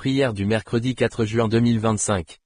Prière du mercredi 4 juin 2025.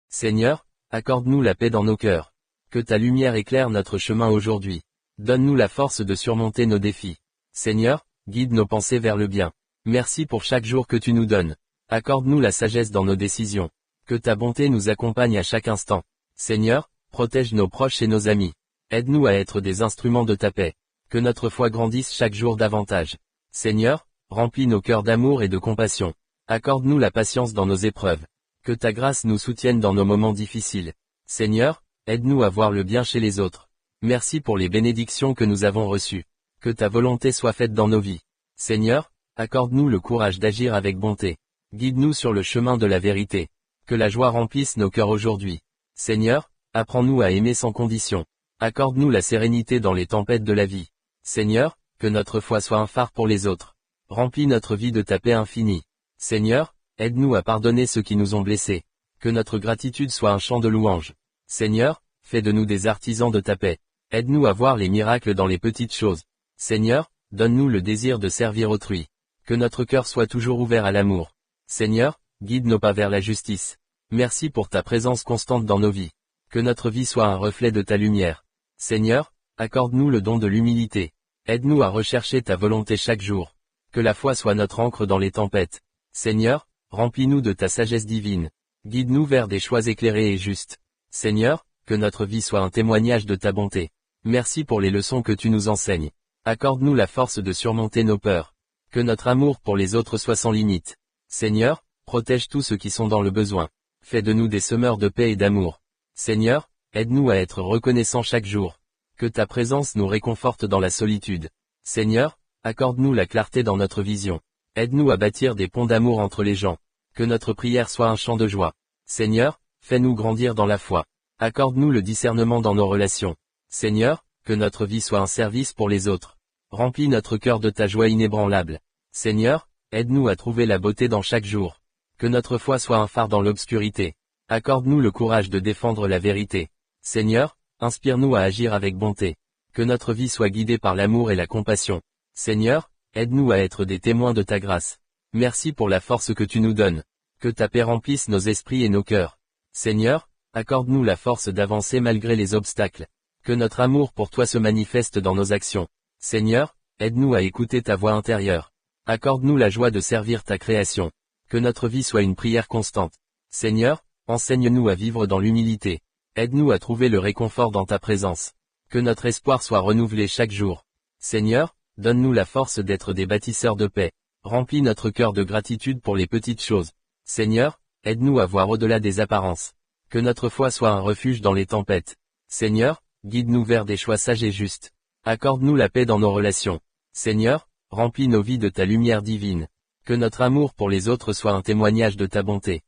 Seigneur, accorde-nous la paix dans nos cœurs. Que ta lumière éclaire notre chemin aujourd'hui. Donne-nous la force de surmonter nos défis. Seigneur, guide nos pensées vers le bien. Merci pour chaque jour que tu nous donnes. Accorde-nous la sagesse dans nos décisions. Que ta bonté nous accompagne à chaque instant. Seigneur, protège nos proches et nos amis. Aide-nous à être des instruments de ta paix. Que notre foi grandisse chaque jour davantage. Seigneur, remplis nos cœurs d'amour et de compassion. Accorde-nous la patience dans nos épreuves. Que ta grâce nous soutienne dans nos moments difficiles. Seigneur, aide-nous à voir le bien chez les autres. Merci pour les bénédictions que nous avons reçues. Que ta volonté soit faite dans nos vies. Seigneur, accorde-nous le courage d'agir avec bonté. Guide-nous sur le chemin de la vérité. Que la joie remplisse nos cœurs aujourd'hui. Seigneur, apprends-nous à aimer sans condition. Accorde-nous la sérénité dans les tempêtes de la vie. Seigneur, que notre foi soit un phare pour les autres. Remplis notre vie de ta paix infinie. Seigneur, aide-nous à pardonner ceux qui nous ont blessés. Que notre gratitude soit un chant de louange. Seigneur, fais de nous des artisans de ta paix. Aide-nous à voir les miracles dans les petites choses. Seigneur, donne-nous le désir de servir autrui. Que notre cœur soit toujours ouvert à l'amour. Seigneur, guide nos pas vers la justice. Merci pour ta présence constante dans nos vies. Que notre vie soit un reflet de ta lumière. Seigneur, accorde-nous le don de l'humilité. Aide-nous à rechercher ta volonté chaque jour. Que la foi soit notre encre dans les tempêtes. Seigneur, remplis-nous de ta sagesse divine. Guide-nous vers des choix éclairés et justes. Seigneur, que notre vie soit un témoignage de ta bonté. Merci pour les leçons que tu nous enseignes. Accorde-nous la force de surmonter nos peurs. Que notre amour pour les autres soit sans limite. Seigneur, protège tous ceux qui sont dans le besoin. Fais de nous des semeurs de paix et d'amour. Seigneur, aide-nous à être reconnaissants chaque jour. Que ta présence nous réconforte dans la solitude. Seigneur, accorde-nous la clarté dans notre vision. Aide-nous à bâtir des ponts d'amour entre les gens. Que notre prière soit un chant de joie. Seigneur, fais-nous grandir dans la foi. Accorde-nous le discernement dans nos relations. Seigneur, que notre vie soit un service pour les autres. Remplis notre cœur de ta joie inébranlable. Seigneur, aide-nous à trouver la beauté dans chaque jour. Que notre foi soit un phare dans l'obscurité. Accorde-nous le courage de défendre la vérité. Seigneur, inspire-nous à agir avec bonté. Que notre vie soit guidée par l'amour et la compassion. Seigneur, aide-nous à être des témoins de ta grâce. Merci pour la force que tu nous donnes. Que ta paix remplisse nos esprits et nos cœurs. Seigneur, accorde-nous la force d'avancer malgré les obstacles. Que notre amour pour toi se manifeste dans nos actions. Seigneur, aide-nous à écouter ta voix intérieure. Accorde-nous la joie de servir ta création. Que notre vie soit une prière constante. Seigneur, enseigne-nous à vivre dans l'humilité. Aide-nous à trouver le réconfort dans ta présence. Que notre espoir soit renouvelé chaque jour. Seigneur, donne-nous la force d'être des bâtisseurs de paix. Remplis notre cœur de gratitude pour les petites choses. Seigneur, aide-nous à voir au-delà des apparences. Que notre foi soit un refuge dans les tempêtes. Seigneur, guide-nous vers des choix sages et justes. Accorde-nous la paix dans nos relations. Seigneur, remplis nos vies de ta lumière divine. Que notre amour pour les autres soit un témoignage de ta bonté.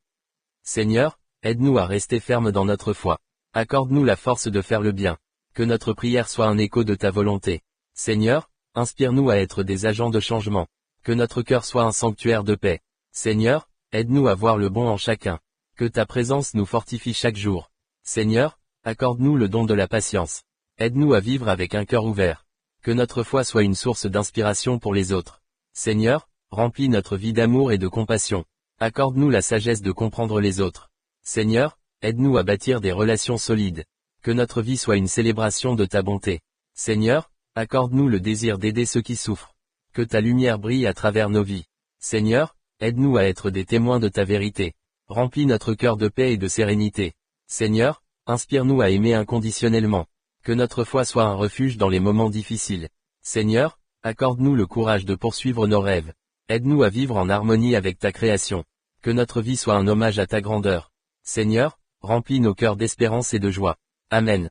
Seigneur, aide-nous à rester fermes dans notre foi. Accorde-nous la force de faire le bien. Que notre prière soit un écho de ta volonté. Seigneur, inspire-nous à être des agents de changement. Que notre cœur soit un sanctuaire de paix. Seigneur, aide-nous à voir le bon en chacun. Que ta présence nous fortifie chaque jour. Seigneur, accorde-nous le don de la patience. Aide-nous à vivre avec un cœur ouvert. Que notre foi soit une source d'inspiration pour les autres. Seigneur, remplis notre vie d'amour et de compassion. Accorde-nous la sagesse de comprendre les autres. Seigneur, aide-nous à bâtir des relations solides. Que notre vie soit une célébration de ta bonté. Seigneur, accorde-nous le désir d'aider ceux qui souffrent. Que ta lumière brille à travers nos vies. Seigneur, aide-nous à être des témoins de ta vérité. Remplis notre cœur de paix et de sérénité. Seigneur, inspire-nous à aimer inconditionnellement. Que notre foi soit un refuge dans les moments difficiles. Seigneur, accorde-nous le courage de poursuivre nos rêves. Aide-nous à vivre en harmonie avec ta création. Que notre vie soit un hommage à ta grandeur. Seigneur, remplis nos cœurs d'espérance et de joie. Amen.